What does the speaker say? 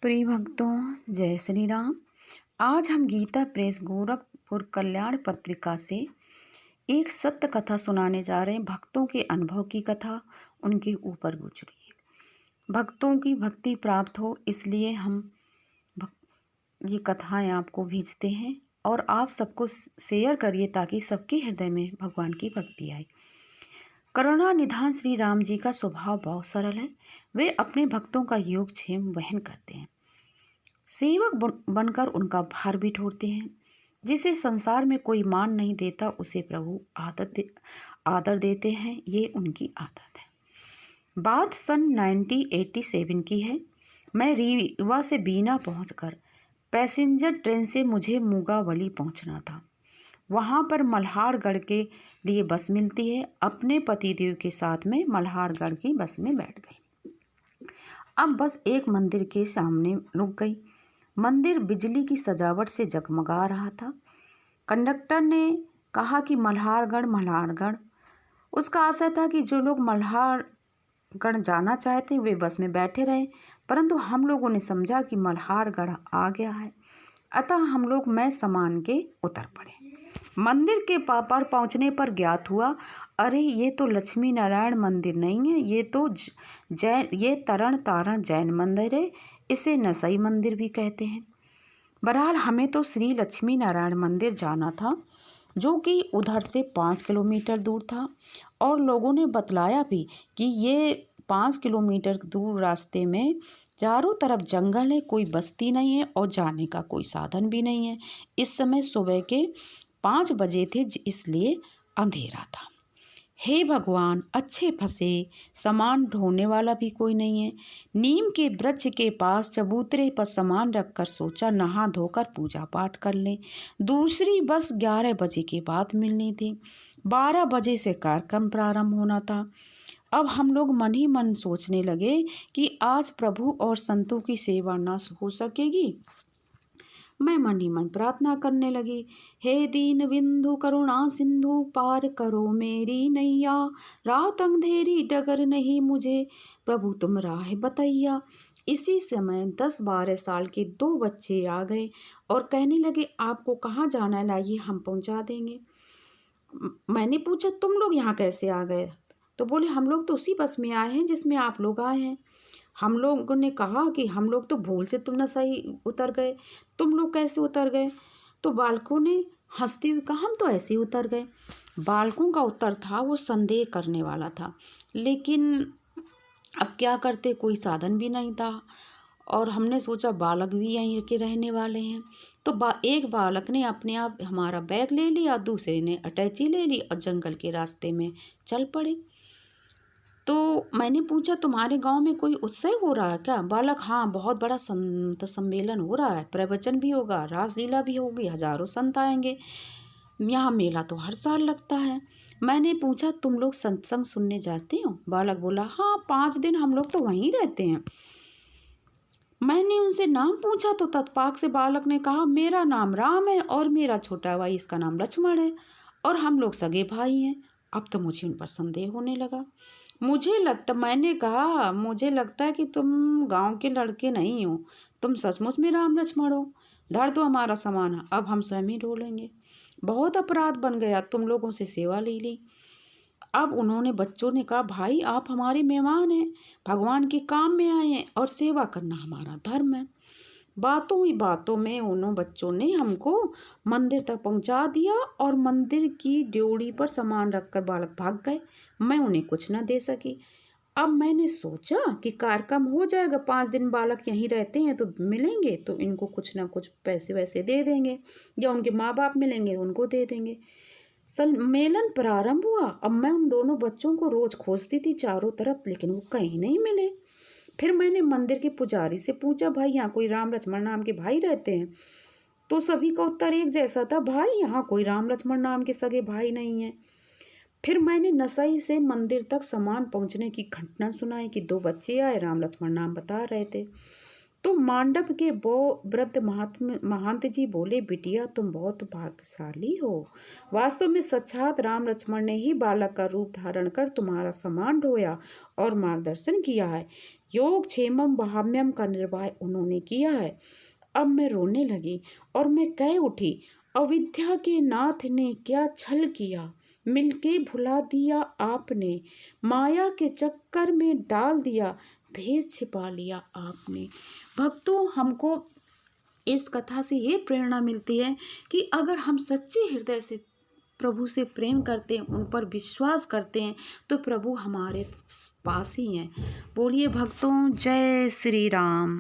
प्रिय भक्तों, जय श्री राम। आज हम गीता प्रेस गोरखपुर कल्याण पत्रिका से एक सत्य कथा सुनाने जा रहे हैं। भक्तों के अनुभव की कथा उनके ऊपर गुजरी है। भक्तों की भक्ति प्राप्त हो, इसलिए हम ये कथाएं आपको भेजते हैं और आप सबको शेयर करिए ताकि सबके हृदय में भगवान की भक्ति आए। करुणा निधान श्री राम जी का स्वभाव बहुत सरल है। वे अपने भक्तों का योगक्षेम वहन करते हैं। सेवक बनकर उनका भार भी ढोते हैं। जिसे संसार में कोई मान नहीं देता उसे प्रभु आदर देते हैं। ये उनकी आदत है। बात सन 1987 की है। मैं रीवा से बीना पहुंचकर पैसेंजर ट्रेन से मुझे मूंगावली पहुंचना था। वहां पर मल्हारगढ़ के लिए बस मिलती है। अपने पतिदेव के साथ में मल्हारगढ़ की बस में बैठ गई। अब बस एक मंदिर के सामने रुक गई। मंदिर बिजली की सजावट से जगमगा रहा था। कंडक्टर ने कहा कि मल्हारगढ़। उसका आशा था कि जो लोग मल्हारगढ़ जाना चाहते वे बस में बैठे रहे, परंतु हम लोगों ने समझा कि मल्हारगढ़ आ गया है, अतः हम लोग मैं सामान के उतर पड़े। मंदिर के पार पहुंचने पर ज्ञात हुआ, अरे ये तो लक्ष्मी नारायण मंदिर नहीं है, ये तरण तारण जैन मंदिर है। इसे नसई मंदिर भी कहते हैं। बहरहाल हमें तो श्री लक्ष्मी नारायण मंदिर जाना था, जो कि उधर से 5 किलोमीटर दूर था। और लोगों ने बतलाया भी कि ये 5 किलोमीटर दूर रास्ते में चारों तरफ जंगल है, कोई बस्ती नहीं है और जाने का कोई साधन भी नहीं है। इस समय सुबह के 5 बजे थे, इसलिए अंधेरा था। हे भगवान, अच्छे फंसे, सामान ढोने वाला भी कोई नहीं है। नीम के वृक्ष के पास चबूतरे पर सामान रखकर सोचा नहा धोकर पूजा पाठ कर लें। दूसरी बस 11 बजे के बाद मिलनी थी। 12 बजे से कार्यक्रम प्रारंभ होना था। अब हम लोग मन ही मन सोचने लगे कि आज प्रभु और संतों की सेवा न हो सकेगी। मैं मन ही मन प्रार्थना करने लगी, हे दीन बिंदु करुणा सिंधु, पार करो मेरी नैया। रात अंधेरी डगर नहीं मुझे, प्रभु तुम राह बतैया। इसी समय 10-12 साल के 2 बच्चे आ गए और कहने लगे, आपको कहाँ जाना है, लाइए हम पहुँचा देंगे। मैंने पूछा, तुम लोग यहाँ कैसे आ गए? तो बोले, हम लोग तो उसी बस में आए हैं जिसमें आप लोग आए हैं। हम लोगों ने कहा कि हम लोग तो भूल से तुम न सही उतर गए, तुम लोग कैसे उतर गए? तो बालकों ने हंसते हुए कहा, हम तो ऐसे ही उतर गए। बालकों का उत्तर था वो संदेह करने वाला था, लेकिन अब क्या करते, कोई साधन भी नहीं था। और हमने सोचा बालक भी यहीं के रहने वाले हैं। तो एक बालक ने अपने आप हमारा बैग ले लिया, दूसरे ने अटैची ले ली और जंगल के रास्ते में चल पड़े। तो मैंने पूछा, तुम्हारे गांव में कोई उत्सव हो रहा है क्या? बालक, हाँ, बहुत बड़ा संत सम्मेलन हो रहा है, प्रवचन भी होगा, रासलीला भी होगी, हजारों संत आएंगे। यहाँ मेला तो हर साल लगता है। मैंने पूछा, तुम लोग सत्संग सुनने जाते हो? बालक बोला, हाँ, 5 दिन हम लोग तो वहीं रहते हैं। मैंने उनसे नाम पूछा तो तत्पाक से बालक ने कहा, मेरा नाम राम है और मेरा छोटा भाई इसका नाम लक्ष्मण है और हम लोग सगे भाई हैं। अब तो मुझे उन पर संदेह होने लगा। मैंने कहा, मुझे लगता है कि तुम गांव के लड़के नहीं हो, तुम सचमुच में राम लक्ष्मण हो। धर दो हमारा सामान, अब हम स्वयं ही ढोलेंगे। बहुत अपराध बन गया, तुम लोगों से सेवा ले ली। अब बच्चों ने कहा, भाई आप हमारे मेहमान हैं, भगवान के काम में आए हैं और सेवा करना हमारा धर्म है। बातों ही बातों में उन बच्चों ने हमको मंदिर तक पहुंचा दिया और मंदिर की ड्योढ़ी पर सामान रखकर बालक भाग गए। मैं उन्हें कुछ न दे सकी। अब मैंने सोचा कि कार्यक्रम हो जाएगा, 5 दिन बालक यहीं रहते हैं तो मिलेंगे तो इनको कुछ ना कुछ पैसे वैसे दे देंगे, या उनके माँ बाप मिलेंगे उनको दे देंगे। सम्मेलन प्रारंभ हुआ। अब मैं उन दोनों बच्चों को रोज खोजती थी चारों तरफ, लेकिन वो कहीं नहीं मिले। फिर मैंने मंदिर के पुजारी से पूछा, भाई यहाँ कोई राम लक्ष्मण नाम के भाई रहते हैं? तो सभी का उत्तर एक जैसा था, भाई यहाँ कोई राम लक्ष्मण नाम के सगे भाई नहीं है। फिर मैंने नसई से मंदिर तक सामान पहुंचने की घटना सुनाई कि 2 बच्चे आए, राम लक्ष्मण नाम बता रहे थे। तो मांडव के वो वृद्ध महंत जी बोले, बिटिया तुम बहुत भाग्यशाली हो। वास्तव में साक्षात राम लक्ष्मण ने ही बालक का रूप धारण कर तुम्हारा सम्मान ढोया और मार्गदर्शन किया है। योग क्षेमम वहाम्यम का निर्वाह उन्होंने किया है। अब मैं रोने लगी और मैं कह उठी, अविद्या के नाथ ने क्या छल किया, मिलके भुला दिया आपने, माया के चक्कर में डाल दिया, भेद छिपा लिया आपने। भक्तों, हमको इस कथा से ये प्रेरणा मिलती है कि अगर हम सच्चे हृदय से प्रभु से प्रेम करते हैं, उन पर विश्वास करते हैं, तो प्रभु हमारे पास ही हैं। बोलिए भक्तों, जय श्री राम।